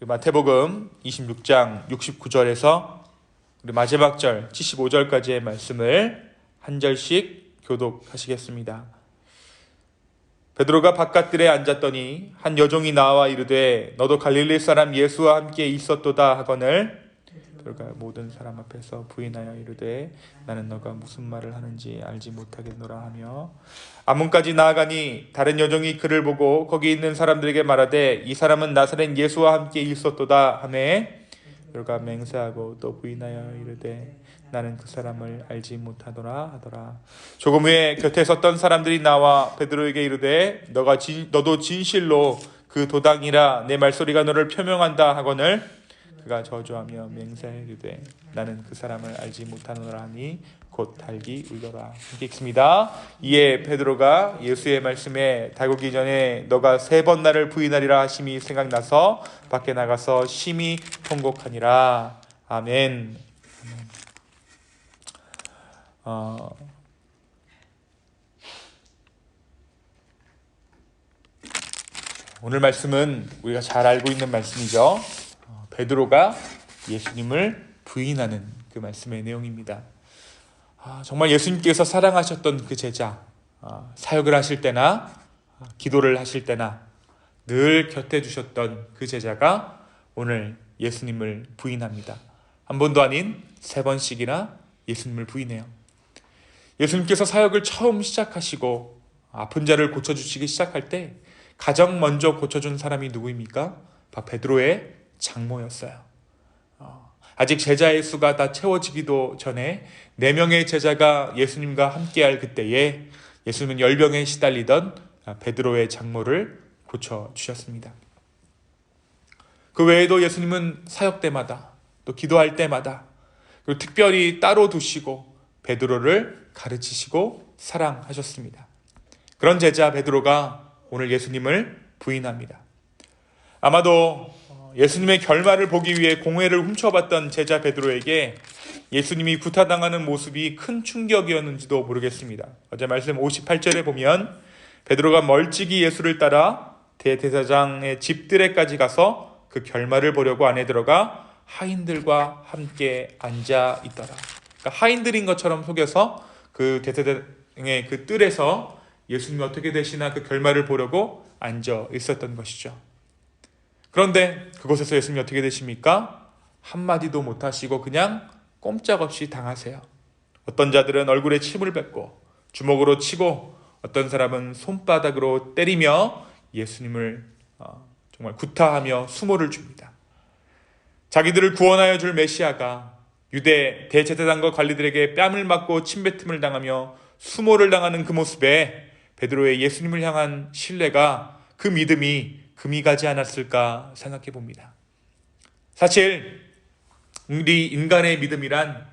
마태복음 26장 69절에서 우리 마지막 절 75절까지의 말씀을 한 절씩 교독하시겠습니다. 베드로가 바깥들에 앉았더니 한 여종이 나와 이르되 너도 갈릴리 사람 예수와 함께 있었도다 하거늘 베드로가 모든 사람 앞에서 부인하여 이르되 나는 너가 무슨 말을 하는지 알지 못하겠노라 하며 앞문까지 나아가니 다른 여종이 그를 보고 거기 있는 사람들에게 말하되 이 사람은 나사렛 예수와 함께 있었도다 하매 베드로가 맹세하고 또 부인하여 이르되 나는 그 사람을 알지 못하더라 하더라. 조금 후에 곁에 섰던 사람들이 나와 베드로에게 이르되 너도 진실로 그 도당이라 내 말소리가 너를 표명한다 하거늘 그가 저주하며 맹세하여 이르되 나는 그 사람을 알지 못하노라 하니 곧 달기 울더라. 함께 읽습니다. 이에 베드로가 예수의 말씀에 다구기 전에 너가 3번 나를 부인하리라 하심이 생각나서 밖에 나가서 심히 통곡하니라. 아멘. 오늘 말씀은 우리가 잘 알고 있는 말씀이죠. 베드로가 예수님을 부인하는 그 말씀의 내용입니다. 정말 예수님께서 사랑하셨던 그 제자, 사역을 하실 때나 기도를 하실 때나 늘 곁에 두셨던 그 제자가 오늘 예수님을 부인합니다. 한 번도 아닌 3번씩이나 예수님을 부인해요. 예수님께서 사역을 처음 시작하시고 아픈 자를 고쳐주시기 시작할 때 가장 먼저 고쳐준 사람이 누구입니까? 바로 베드로의 장모였어요. 아직 제자의 수가 다 채워지기도 전에 4명의 제자가 예수님과 함께할 그때에 예수님은 열병에 시달리던 베드로의 장모를 고쳐주셨습니다. 그 외에도 예수님은 사역 때마다 또 기도할 때마다 그리고 특별히 따로 두시고 베드로를 가르치시고 사랑하셨습니다. 그런 제자 베드로가 오늘 예수님을 부인합니다. 아마도 예수님의 결말을 보기 위해 공회를 훔쳐봤던 제자 베드로에게 예수님이 구타당하는 모습이 큰 충격이었는지도 모르겠습니다. 어제 말씀 58절에 보면 베드로가 멀찍이 예수를 따라 대제사장의 집들에까지 가서 그 결말을 보려고 안에 들어가 하인들과 함께 앉아 있더라. 그러니까 하인들인 것처럼 속여서 그 대제사장의 그 뜰에서 예수님이 어떻게 되시나 그 결말을 보려고 앉아 있었던 것이죠. 그런데 그곳에서 예수님이 어떻게 되십니까? 한마디도 못하시고 그냥 꼼짝없이 당하세요. 어떤 자들은 얼굴에 침을 뱉고 주먹으로 치고 어떤 사람은 손바닥으로 때리며 예수님을 정말 구타하며 수모를 줍니다. 자기들을 구원하여 줄 메시아가 유대 대제사장과 관리들에게 뺨을 맞고 침뱉음을 당하며 수모를 당하는 그 모습에 베드로의 예수님을 향한 신뢰가 그 믿음이 금이 가지 않았을까 생각해 봅니다. 사실 우리 인간의 믿음이란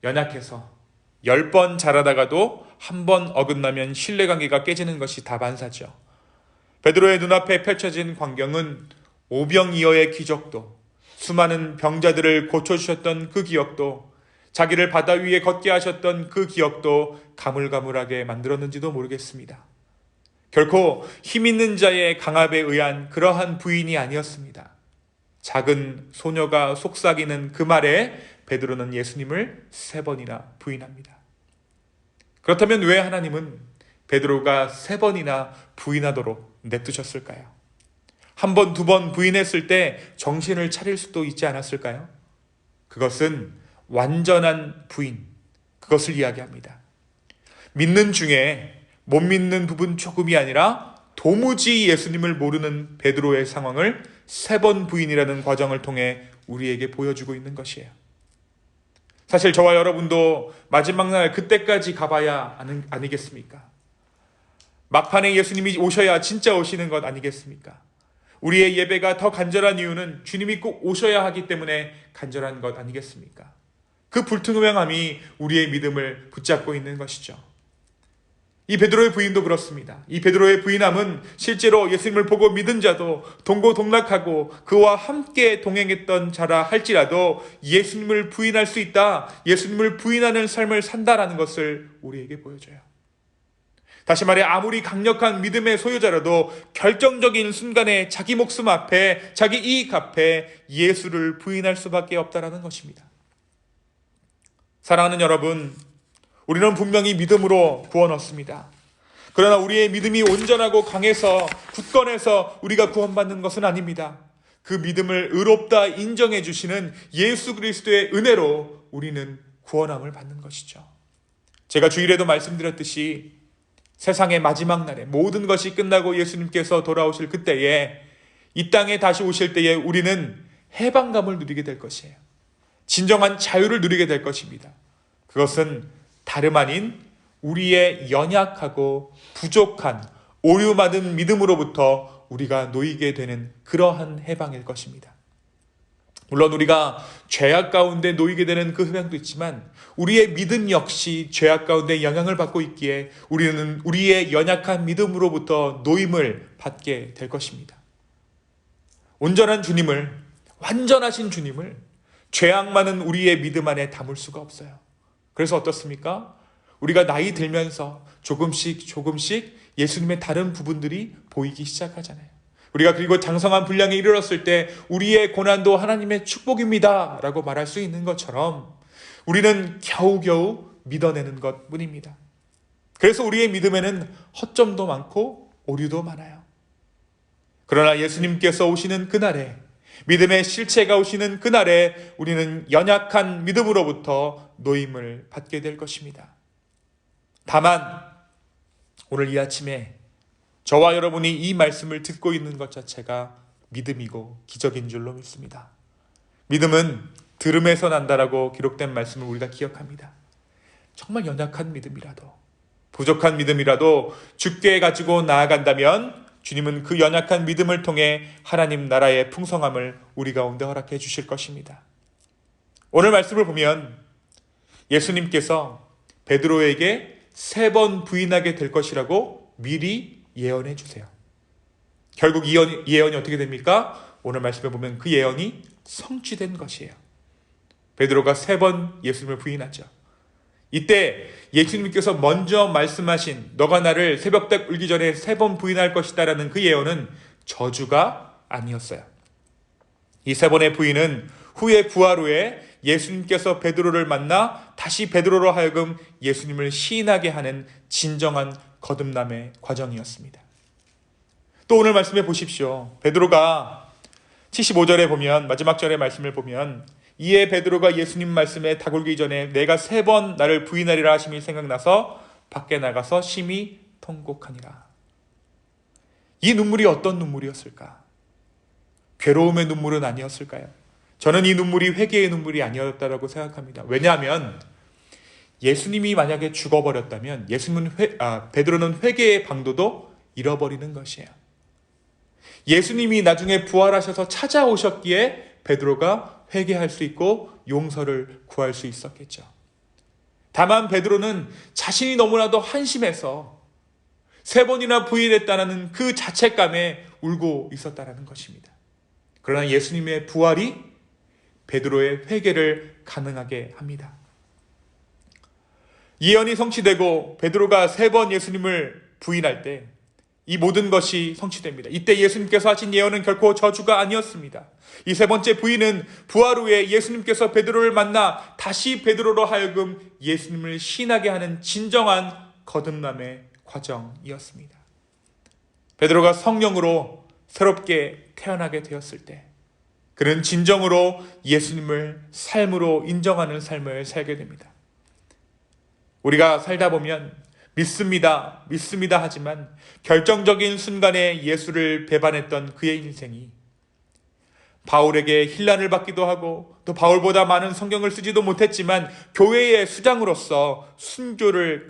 연약해서 10번 잘하다가도 한 번 어긋나면 신뢰관계가 깨지는 것이 다반사죠. 베드로의 눈앞에 펼쳐진 광경은 오병이어의 기적도 수많은 병자들을 고쳐주셨던 그 기억도 자기를 바다 위에 걷게 하셨던 그 기억도 가물가물하게 만들었는지도 모르겠습니다. 결코 힘있는 자의 강압에 의한 그러한 부인이 아니었습니다. 작은 소녀가 속삭이는 그 말에 베드로는 예수님을 3번이나 부인합니다. 그렇다면 왜 하나님은 베드로가 3번이나 부인하도록 냅두셨을까요? 1번, 2번 부인했을 때 정신을 차릴 수도 있지 않았을까요? 그것은 완전한 부인, 그것을 이야기합니다. 믿는 중에 못 믿는 부분 조금이 아니라 도무지 예수님을 모르는 베드로의 상황을 3번 부인이라는 과정을 통해 우리에게 보여주고 있는 것이에요. 사실 저와 여러분도 마지막 날 그때까지 가봐야 아니겠습니까? 막판에 예수님이 오셔야 진짜 오시는 것 아니겠습니까? 우리의 예배가 더 간절한 이유는 주님이 꼭 오셔야 하기 때문에 간절한 것 아니겠습니까? 그 불투명함이 우리의 믿음을 붙잡고 있는 것이죠. 이 베드로의 부인도 그렇습니다. 이 베드로의 부인함은 실제로 예수님을 보고 믿은 자도 동고동락하고 그와 함께 동행했던 자라 할지라도 예수님을 부인할 수 있다, 예수님을 부인하는 삶을 산다라는 것을 우리에게 보여줘요. 다시 말해 아무리 강력한 믿음의 소유자라도 결정적인 순간에 자기 목숨 앞에, 자기 이익 앞에 예수를 부인할 수밖에 없다는 것입니다. 사랑하는 여러분, 우리는 분명히 믿음으로 구원 얻습니다. 그러나 우리의 믿음이 온전하고 강해서 굳건해서 우리가 구원받는 것은 아닙니다. 그 믿음을 의롭다 인정해 주시는 예수 그리스도의 은혜로 우리는 구원함을 받는 것이죠. 제가 주일에도 말씀드렸듯이 세상의 마지막 날에 모든 것이 끝나고 예수님께서 돌아오실 그때에, 이 땅에 다시 오실 때에 우리는 해방감을 누리게 될 것이에요. 진정한 자유를 누리게 될 것입니다. 그것은 다름 아닌 우리의 연약하고 부족한 오류받은 믿음으로부터 우리가 놓이게 되는 그러한 해방일 것입니다. 물론 우리가 죄악 가운데 놓이게 되는 그 해방도 있지만 우리의 믿음 역시 죄악 가운데 영향을 받고 있기에 우리는 우리의 연약한 믿음으로부터 노임을 받게 될 것입니다. 온전한 주님을, 완전하신 주님을 죄악 많은 우리의 믿음 안에 담을 수가 없어요. 그래서 어떻습니까? 우리가 나이 들면서 조금씩 예수님의 다른 부분들이 보이기 시작하잖아요. 우리가 그리고 장성한 분량에 이르렀을 때 우리의 고난도 하나님의 축복입니다 라고 말할 수 있는 것처럼 우리는 겨우겨우 믿어내는 것뿐입니다. 그래서 우리의 믿음에는 허점도 많고 오류도 많아요. 그러나 예수님께서 오시는 그날에, 믿음의 실체가 오시는 그날에 우리는 연약한 믿음으로부터 노임을 받게 될 것입니다. 다만 오늘 이 아침에 저와 여러분이 이 말씀을 듣고 있는 것 자체가 믿음이고 기적인 줄로 믿습니다. 믿음은 들음에서 난다라고 기록된 말씀을 우리가 기억합니다. 정말 연약한 믿음이라도, 부족한 믿음이라도 주께 가지고 나아간다면 주님은 그 연약한 믿음을 통해 하나님 나라의 풍성함을 우리 가운데 허락해 주실 것입니다. 오늘 말씀을 보면 예수님께서 베드로에게 3번 부인하게 될 것이라고 미리 예언해 주세요. 결국 이 예언이 어떻게 됩니까? 오늘 말씀에 보면 그 예언이 성취된 것이에요. 베드로가 3번 예수님을 부인하죠. 이때 예수님께서 먼저 말씀하신 너가 나를 새벽닭 울기 전에 3번 부인할 것이다 라는 그 예언은 저주가 아니었어요. 이 3번의 부인은 후에 부활 후에 예수님께서 베드로를 만나 다시 베드로로 하여금 예수님을 시인하게 하는 진정한 거듭남의 과정이었습니다. 또 오늘 말씀해 보십시오. 베드로가 75절에 보면, 마지막 절의 말씀을 보면, 이에 베드로가 예수님 말씀에 다굴기 전에 내가 3번 나를 부인하리라 하심이 생각나서 밖에 나가서 심히 통곡하니라. 이 눈물이 어떤 눈물이었을까? 괴로움의 눈물은 아니었을까요? 저는 이 눈물이 회개의 눈물이 아니었다고 생각합니다. 왜냐하면 예수님이 만약에 죽어버렸다면 베드로는 회개의 방도도 잃어버리는 것이에요. 예수님이 나중에 부활하셔서 찾아오셨기에 베드로가 회개할 수 있고 용서를 구할 수 있었겠죠. 다만 베드로는 자신이 너무나도 한심해서 3번이나 부인했다는 그 자책감에 울고 있었다는 것입니다. 그러나 예수님의 부활이 베드로의 회개를 가능하게 합니다. 예언이 성취되고 베드로가 3번 예수님을 부인할 때 이 모든 것이 성취됩니다. 이때 예수님께서 하신 예언은 결코 저주가 아니었습니다. 이 3번째 부인은 부활 후에 예수님께서 베드로를 만나 다시 베드로로 하여금 예수님을 시인하게 하는 진정한 거듭남의 과정이었습니다. 베드로가 성령으로 새롭게 태어나게 되었을 때 그는 진정으로 예수님을 삶으로 인정하는 삶을 살게 됩니다. 우리가 살다 보면 믿습니다 하지만 결정적인 순간에 예수를 배반했던 그의 인생이 바울에게 힐난을 받기도 하고 또 바울보다 많은 성경을 쓰지도 못했지만 교회의 수장으로서 순교를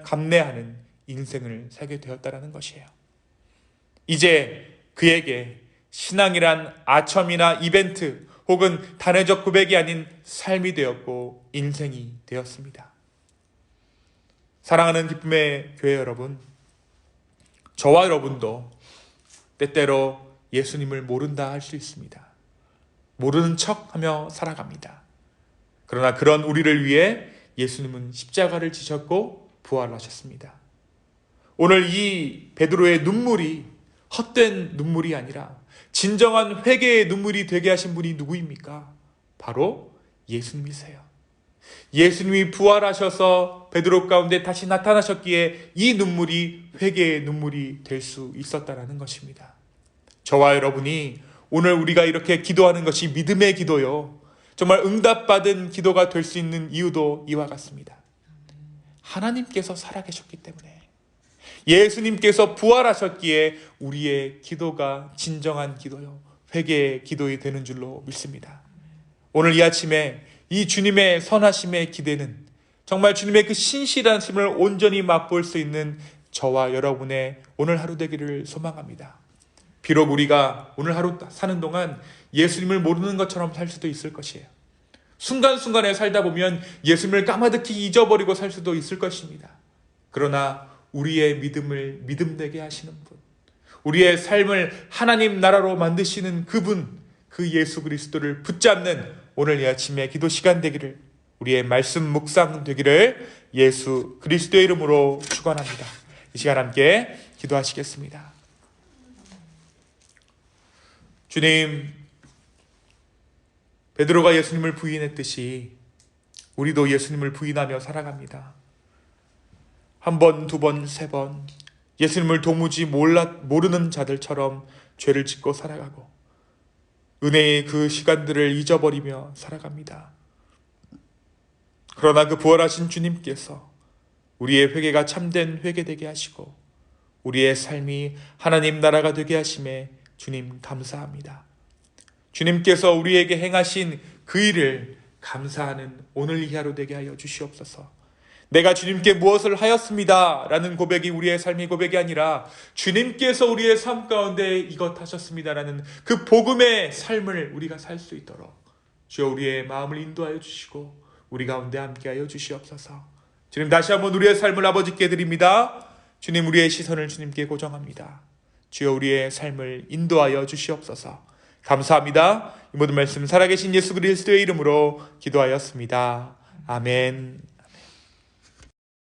감내하는 인생을 살게 되었다는 것이에요. 이제 그에게 신앙이란 아첨이나 이벤트 혹은 단회적 고백이 아닌 삶이 되었고 인생이 되었습니다. 사랑하는 기쁨의 교회 여러분, 저와 여러분도 때때로 예수님을 모른다 할 수 있습니다. 모르는 척하며 살아갑니다. 그러나 그런 우리를 위해 예수님은 십자가를 지셨고 부활하셨습니다. 오늘 이 베드로의 눈물이 헛된 눈물이 아니라 진정한 회개의 눈물이 되게 하신 분이 누구입니까? 바로 예수님이세요. 예수님이 부활하셔서 베드로 가운데 다시 나타나셨기에 이 눈물이 회개의 눈물이 될 수 있었다는 것입니다. 저와 여러분이 오늘 우리가 이렇게 기도하는 것이 믿음의 기도요, 정말 응답받은 기도가 될 수 있는 이유도 이와 같습니다. 하나님께서 살아계셨기 때문에, 예수님께서 부활하셨기에 우리의 기도가 진정한 기도요, 회개의 기도이 되는 줄로 믿습니다. 오늘 이 아침에 이 주님의 선하심의 기대는 정말 주님의 그 신실하심을 온전히 맛볼 수 있는 저와 여러분의 오늘 하루 되기를 소망합니다. 비록 우리가 오늘 하루 사는 동안 예수님을 모르는 것처럼 살 수도 있을 것이에요. 순간순간에 살다 보면 예수님을 까마득히 잊어버리고 살 수도 있을 것입니다. 그러나 우리의 믿음을 믿음되게 하시는 분, 우리의 삶을 하나님 나라로 만드시는 그분, 그 예수 그리스도를 붙잡는 오늘 이 아침에 기도 시간 되기를, 우리의 말씀 묵상 되기를 예수 그리스도의 이름으로 축원합니다. 이 시간 함께 기도하시겠습니다. 주님, 베드로가 예수님을 부인했듯이 우리도 예수님을 부인하며 살아갑니다. 한 번, 두 번, 세 번 예수님을 도무지 모르는 자들처럼 죄를 짓고 살아가고 은혜의 그 시간들을 잊어버리며 살아갑니다. 그러나 그 부활하신 주님께서 우리의 회개가 참된 회개되게 하시고 우리의 삶이 하나님 나라가 되게 하심에 주님 감사합니다. 주님께서 우리에게 행하신 그 일을 감사하는 오늘 이 하루 되게 하여 주시옵소서. 내가 주님께 무엇을 하였습니다 라는 고백이 우리의 삶의 고백이 아니라 주님께서 우리의 삶 가운데 이것 하셨습니다 라는 그 복음의 삶을 우리가 살 수 있도록 주여 우리의 마음을 인도하여 주시고 우리 가운데 함께하여 주시옵소서. 주님, 다시 한번 우리의 삶을 아버지께 드립니다. 주님, 우리의 시선을 주님께 고정합니다. 주여 우리의 삶을 인도하여 주시옵소서. 감사합니다. 이 모든 말씀 살아계신 예수 그리스도의 이름으로 기도하였습니다. 아멘.